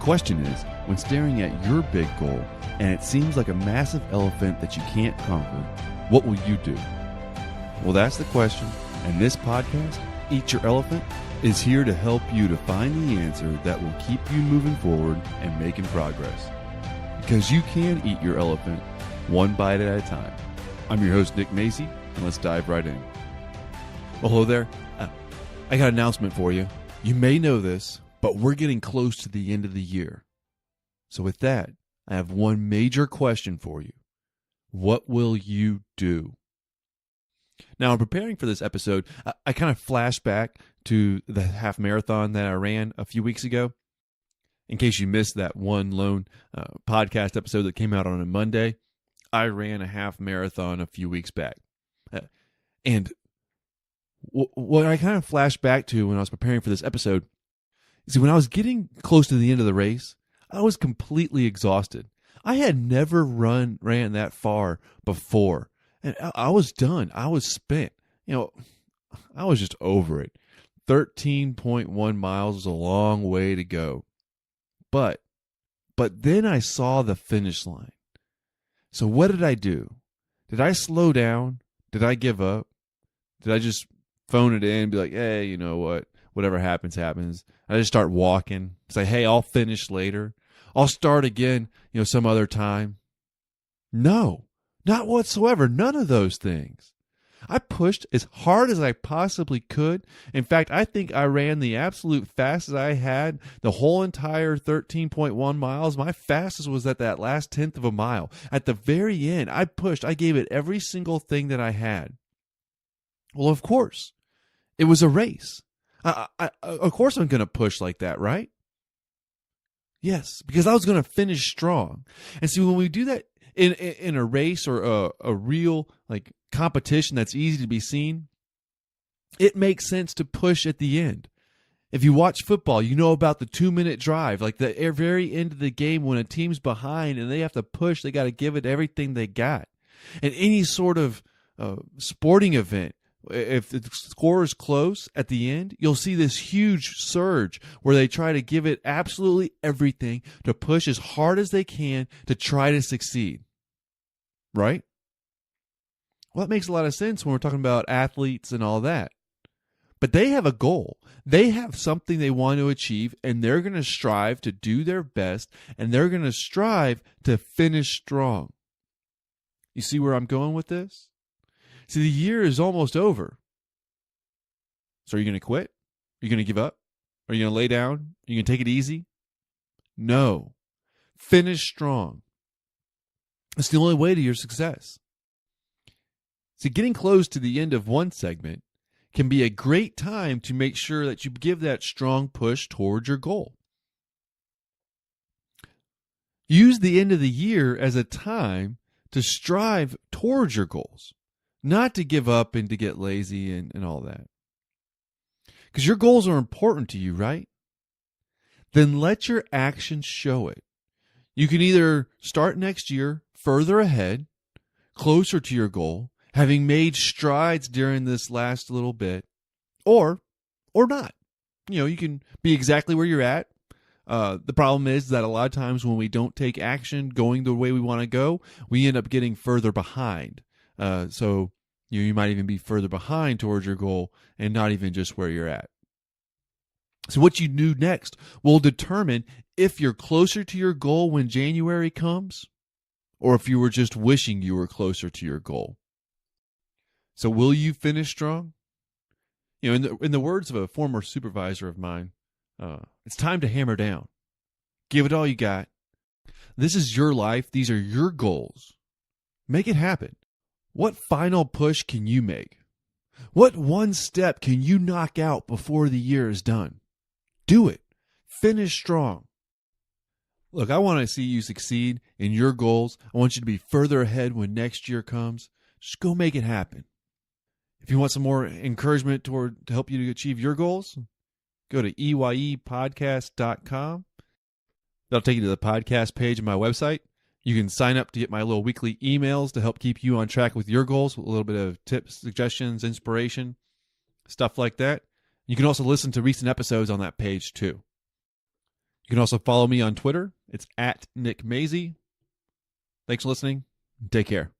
question is, when staring at your big goal and it seems like a massive elephant that you can't conquer, what will you do? Well, that's the question, and this podcast, Eat Your Elephant, is here to help you to find the answer that will keep you moving forward and making progress. Because you can eat your elephant one bite at a time. I'm your host, Nick Macy, and let's dive right in. Well, hello there. I got an announcement for you. You may know this, but we're getting close to the end of the year. So with that, I have one major question for you. What will you do? Now, in preparing for this episode, I kind of flashed back to the half marathon that I ran a few weeks ago. In case you missed that one lone podcast episode that came out on a Monday, I ran a half marathon a few weeks back. And what I kind of flashed back to when I was preparing for this episode, see, when I was getting close to the end of the race, I was completely exhausted. I had never ran that far before. And I was done. I was spent. I was just over it. 13.1 miles was a long way to go. But then I saw the finish line. So what did I do? Did I slow down? Did I give up? Did I just phone it in and be like, hey, you know what? Whatever happens, happens. I just start walking. Say, hey, I'll finish later. I'll start again, some other time. No, not whatsoever. None of those things. I pushed as hard as I possibly could. In fact, I think I ran the absolute fastest I had the whole entire 13.1 miles. My fastest was at that last tenth of a mile. At the very end, I pushed. I gave it every single thing that I had. Well, of course, it was a race. Of course I'm going to push like that, right? Yes, because I was going to finish strong. And see, when we do that in a race or a real competition that's easy to be seen, it makes sense to push at the end. If you watch football, you know about the 2-minute drive, like the very end of the game when a team's behind and they have to push, they got to give it everything they got. And any sort of sporting event, if the score is close at the end, you'll see this huge surge where they try to give it absolutely everything to push as hard as they can to try to succeed. Right? Well, that makes a lot of sense when we're talking about athletes and all that. But they have a goal. They have something they want to achieve, and they're going to strive to do their best, and they're going to strive to finish strong. You see where I'm going with this? See, the year is almost over. So are you going to quit? Are you going to give up? Are you going to lay down? Are you going to take it easy? No. Finish strong. It's the only way to your success. See, getting close to the end of one segment can be a great time to make sure that you give that strong push towards your goal. Use the end of the year as a time to strive towards your goals. Not to give up and to get lazy and all that. Because your goals are important to you, right? Then let your actions show it. You can either start next year further ahead, closer to your goal, having made strides during this last little bit, or not. You can be exactly where you're at. The problem is that a lot of times when we don't take action going the way we want to go, we end up getting further behind. So you might even be further behind towards your goal and not even just where you're at. So what you do next will determine if you're closer to your goal when January comes or if you were just wishing you were closer to your goal. So will you finish strong? In the words of a former supervisor of mine, it's time to hammer down. Give it all you got. This is your life. These are your goals. Make it happen. What final push can you make? What one step can you knock out before the year is done? Do it. Finish strong. Look, I want to see you succeed in your goals. I want you to be further ahead when next year comes. Just go make it happen. If you want some more encouragement to help you to achieve your goals, go to EYEpodcast.com. That'll take you to the podcast page of my website. You can sign up to get my little weekly emails to help keep you on track with your goals, with a little bit of tips, suggestions, inspiration, stuff like that. You can also listen to recent episodes on that page too. You can also follow me on Twitter. It's at Nick Mazie. Thanks for listening. Take care.